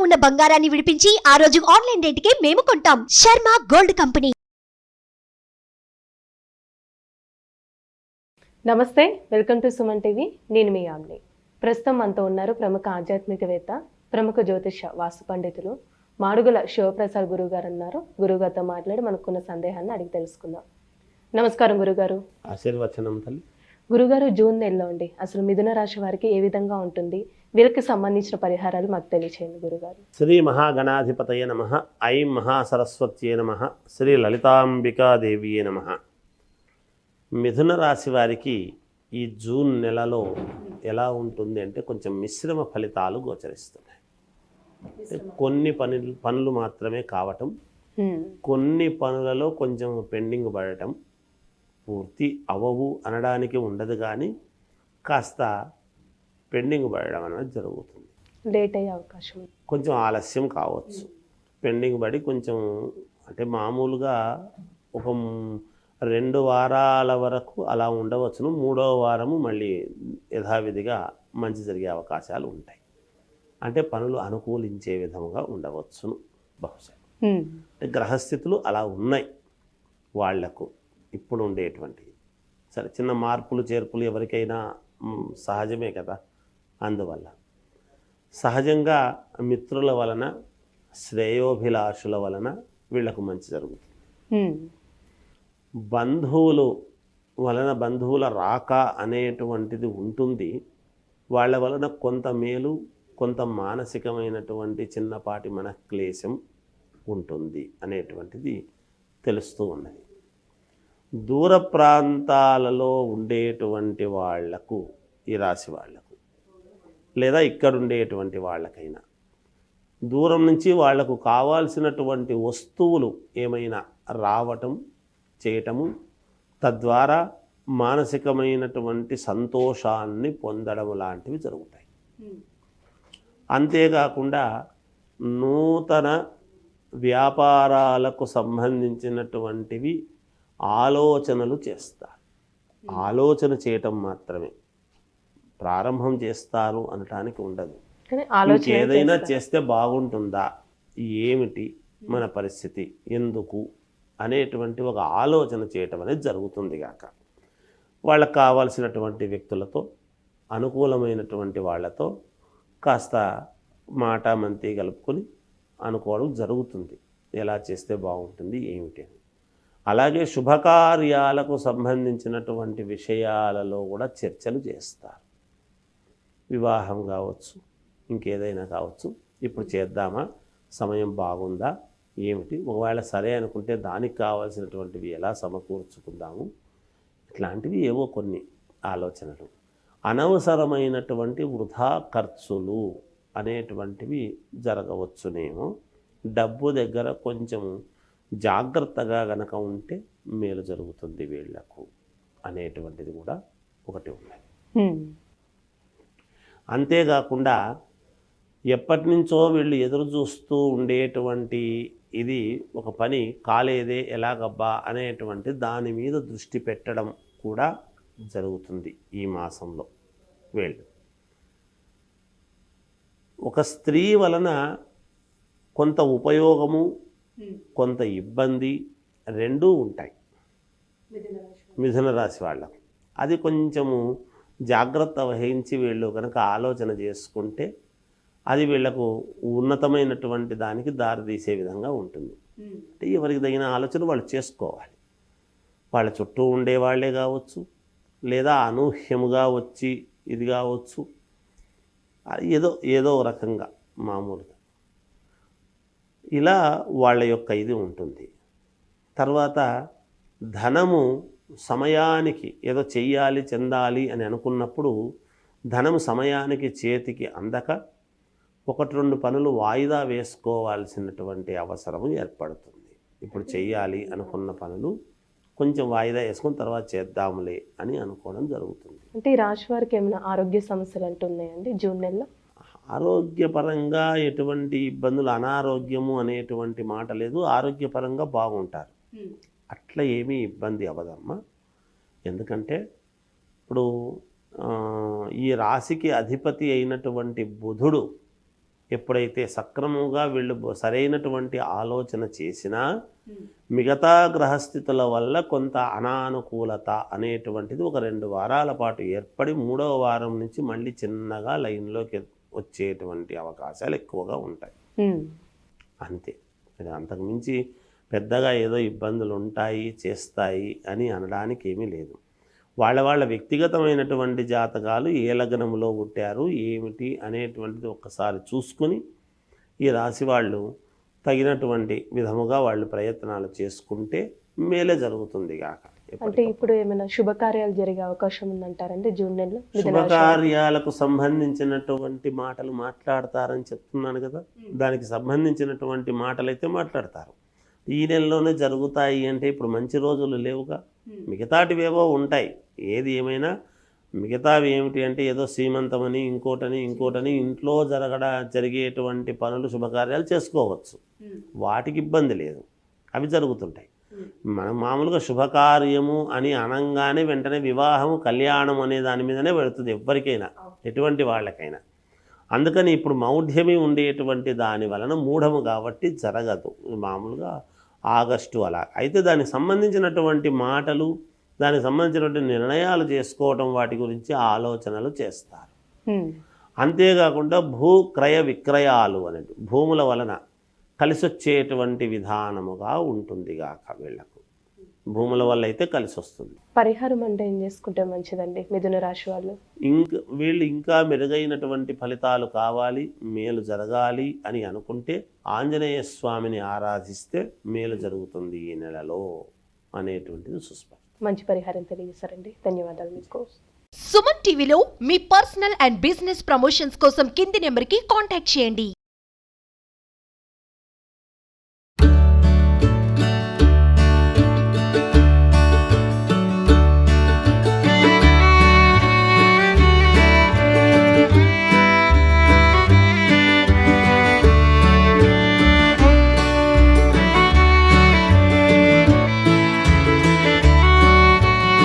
ఉన్న బంగారాన్ని విడిపించి ఆ రోజు ఆన్లైన్ రేటుకే మేము కొంటాం. Sharma gold company. నమస్తే, వెల్కమ్ టు సుమన్ టీవీ. నేను మీ ఆమ్ని. ప్రస్తుతం మనతో ఉన్నారు ప్రముఖ ఆధ్యాత్మికవేత్త, ప్రముఖ జ్యోతిష వాస్తు పండితులు మాడుగుల శివప్రసాద్ గురువు గారు అన్నారు. గురుగారితో మాట్లాడి మనకున్న సందేహాన్ని అడిగి తెలుసుకుందాం. నమస్కారం గురుగారు. ఆశీర్వచనం తల్లి. గురుగారు, జూన్ నెలలో అండి అసలు మిథున రాశి వారికి ఏ విధంగా ఉంటుంది, వీరికి సంబంధించిన పరిహారాలు మాకు తెలియచేయండి గురుగారు. శ్రీ మహాగణాధిపతయ నమః. ఐం మహాసరస్వత్యే నమః. శ్రీ లలితాంబికాదేవియే నమః. మిథున రాశి వారికి ఈ జూన్ నెలలో ఎలా ఉంటుంది అంటే కొంచెం మిశ్రమ ఫలితాలు గోచరిస్తున్నాయి. కొన్ని పనులు మాత్రమే కావటం, కొన్ని పనులలో కొంచెం పెండింగ్ పడటం, పూర్తి అవవు అనడానికి ఉండదు, కానీ కాస్త పెండింగ్ పడడం అనేది జరుగుతుంది. లేట్ అయ్యే అవకాశం, కొంచెం ఆలస్యం కావచ్చు. పెండింగ్ పడి కొంచెం అంటే మామూలుగా ఒక 2 వారాల వరకు అలా ఉండవచ్చును. 3వ వారము మళ్ళీ యథావిధిగా మంచి జరిగే అవకాశాలు ఉంటాయి. అంటే పనులు అనుకూలించే విధముగా ఉండవచ్చును బహుశా. గ్రహస్థితులు అలా ఉన్నాయి వాళ్లకు ఇప్పుడు ఉండేటువంటివి. సరే, చిన్న మార్పులు చేర్పులు ఎవరికైనా సహజమే కదా. అందువల్ల సహజంగా మిత్రుల వలన, శ్రేయోభిలాషుల వలన వీళ్లకు మంచి జరుగుతుంది. బంధువుల వలన, బంధువుల రాక అనేటువంటిది ఉంటుంది. వాళ్ళ వలన కొంత మేలు, కొంత మానసికమైనటువంటి చిన్నపాటి మనక్లేశం ఉంటుంది అనేటువంటిది తెలుస్తూ ఉన్నది. దూర ప్రాంతాలలో ఉండేటువంటి వాళ్లకు, ఈ రాశి వాళ్లకు లేదా ఇక్కడ ఉండేటువంటి వాళ్ళకైనా దూరం నుంచి వాళ్లకు కావాల్సినటువంటి వస్తువులు ఏమైనా రావటం, చేయటము, తద్వారా మానసికమైనటువంటి సంతోషాన్ని పొందడం లాంటివి జరుగుతాయి. అంతేకాకుండా నూతన వ్యాపారాలకు సంబంధించినటువంటివి ఆలోచనలు చేస్తారు. ఆలోచన చేయటం మాత్రమే, ప్రారంభం చేస్తారు అనటానికి ఉండదు. ఏదైనా చేస్తే బాగుంటుందా, ఏమిటి మన పరిస్థితి, ఎందుకు అనేటువంటి ఒక ఆలోచన చేయటం అనేది జరుగుతుంది గాక వాళ్ళకు కావాల్సినటువంటి వ్యక్తులతో, అనుకూలమైనటువంటి వాళ్ళతో కాస్త మాట మంతి కలుపుకొని అనుకోవడం జరుగుతుంది. ఎలా చేస్తే బాగుంటుంది, ఏమిటి అని. అలాగే శుభకార్యాలకు సంబంధించినటువంటి విషయాలలో కూడా చర్చలు చేస్తారు. వివాహం కావచ్చు, ఇంకేదైనా కావచ్చు. ఇప్పుడు చేద్దామా, సమయం బాగుందా, ఏమిటి, ఒకవేళ సరే అనుకుంటే దానికి కావాల్సినటువంటివి ఎలా సమకూర్చుకుందాము, ఇట్లాంటివి ఏవో కొన్ని ఆలోచనలు. అనవసరమైనటువంటి వృధా ఖర్చులు అనేటువంటివి జరగవచ్చునేమో. డబ్బు దగ్గర కొంచెం జాగ్రత్తగా గనక ఉంటే మేలు జరుగుతుంది వీళ్లకు అనేటువంటిది కూడా ఒకటి ఉన్నది. అంతేకాకుండా ఎప్పటి నుంచో వీళ్ళు ఎదురు చూస్తూ ఉండేటువంటి ఇది ఒక పని కాలేదే ఎలాగబ్బా అనేటువంటి దాని మీద దృష్టి పెట్టడం కూడా జరుగుతుంది ఈ మాసంలో. వీళ్ళు ఒక స్త్రీ వలన కొంత ఉపయోగము, కొంత ఇబ్బంది రెండూ ఉంటాయి మిథున రాశి వాళ్ళకు. అది కొంచెము జాగ్రత్త వహించి వీళ్ళు కనుక ఆలోచన చేసుకుంటే అది వీళ్లకు ఉన్నతమైనటువంటి దానికి దారితీసే విధంగా ఉంటుంది. అంటే ఎవరికి తగిన ఆలోచన వాళ్ళు చేసుకోవాలి. వాళ్ళ చుట్టూ ఉండేవాళ్లే కావచ్చు, లేదా అనూహ్యముగా వచ్చి ఇది కావచ్చు, ఏదో రకంగా మామూలుగా ఇలా వాళ్ళ యొక్క ఇది ఉంటుంది. తర్వాత ధనము సమయానికి ఏదో చెయ్యాలి, చెందాలి అని అనుకున్నప్పుడు ధనము సమయానికి చేతికి అందక 1-2 పనులు వాయిదా వేసుకోవాల్సినటువంటి అవసరం ఏర్పడుతుంది. ఇప్పుడు చెయ్యాలి అనుకున్న పనులు కొంచెం వాయిదా వేసుకుని తర్వాత చేద్దాములే అని అనుకోవడం జరుగుతుంది. అంటే ఈ రాశి వారికి ఏమైనా ఆరోగ్య సమస్యలు అంటున్నాయండి జూన్ నెలలో? ఆరోగ్యపరంగా ఎటువంటి ఇబ్బందులు, అనారోగ్యము అనేటువంటి మాట లేదు. ఆరోగ్యపరంగా బాగుంటారు, అట్లా ఏమీ ఇబ్బంది అవ్వదమ్మా. ఎందుకంటే ఇప్పుడు ఈ రాశికి అధిపతి అయినటువంటి బుధుడు ఎప్పుడైతే సక్రమంగా వీళ్ళు సరైనటువంటి ఆలోచన చేసినా మిగతా గ్రహస్థితుల వల్ల కొంత అనానుకూలత అనేటువంటిది ఒక 2 వారాల పాటు ఏర్పడి 3వ వారం నుంచి మళ్ళీ చిన్నగా లైన్లోకి వచ్చేటువంటి అవకాశాలు ఎక్కువగా ఉంటాయి. అంతే, ఇది అంతకుమించి పెద్దగా ఏదో ఇబ్బందులు ఉంటాయి చేస్తాయి అని అనడానికి ఏమీ లేదు. వాళ్ళ వ్యక్తిగతమైనటువంటి జాతకాలు ఏ లగ్నంలో పుట్టారు ఏమిటి అనేటువంటిది ఒక్కసారి చూసుకుని ఈ రాశి వాళ్ళు తగినటువంటి విధముగా వాళ్ళు ప్రయత్నాలు చేసుకుంటే మేలే జరుగుతుంది కాక. అంటే ఇప్పుడు ఏమైనా శుభకార్యాలు జరిగే అవకాశం ఉందంటారండి జూన్ నెలలో? శుభకార్యాలకు సంబంధించినటువంటి మాటలు మాట్లాడతారని చెప్తున్నాను కదా, దానికి సంబంధించినటువంటి మాటలు అయితే మాట్లాడతారు. ఈ నెలలోనే జరుగుతాయి అంటే ఇప్పుడు మంచి రోజులు లేవుగా, మిగతాటివేవో ఉంటాయి. ఏది ఏమైనా మిగతావి ఏమిటి అంటే ఏదో సీమంతమని ఇంకోటని ఇంట్లో జరిగేటువంటి పనులు శుభకార్యాలు చేసుకోవచ్చు, వాటికి ఇబ్బంది లేదు, అవి జరుగుతుంటాయి. మనం మామూలుగా శుభకార్యము అని అనంగానే వెంటనే వివాహము కళ్యాణం అనే దాని మీదనే పెడుతుంది ఎవరికైనా, ఎటువంటి వాళ్ళకైనా. అందుకని ఇప్పుడు మౌఢ్యమి ఉండేటువంటి దాని వలన మూఢము కాబట్టి జరగదు. మామూలుగా ఆగస్టు అలా అయితే దానికి సంబంధించినటువంటి మాటలు, దానికి సంబంధించినటువంటి నిర్ణయాలు చేసుకోవటం, వాటి గురించి ఆలోచనలు చేస్తారు. అంతేకాకుండా భూక్రయ విక్రయాలు అనేది భూముల వలన కలిసొచ్చేటువంటి విధానముగా ఉంటుంది గాక వీళ్లకు. భూముల వల్ల అయితే కలిసి వస్తుంది. పరిహారం అంటే ఏం చేసుకుంటే మంచిదండి మిథున రాశి వాళ్ళు? వీళ్ళు ఇంకా మెరుగైనటువంటి ఫలితాలు కావాలి, మేలు జరగాలి అని అనుకుంటే ఆంజనేయ స్వామిని ఆరాధిస్తే మేలు జరుగుతుంది ఈ నెలలో అనేటువంటిది సుస్పష్టం. మంచి పరిహారం తెలియజేశారండి, ధన్యవాదాలు మీకు. సుమన్ టీవీలో మీ పర్సనల్ అండ్ బిజినెస్ ప్రమోషన్స్ కోసం కింది నెంబర్కి కాంటాక్ట్ చేయండి.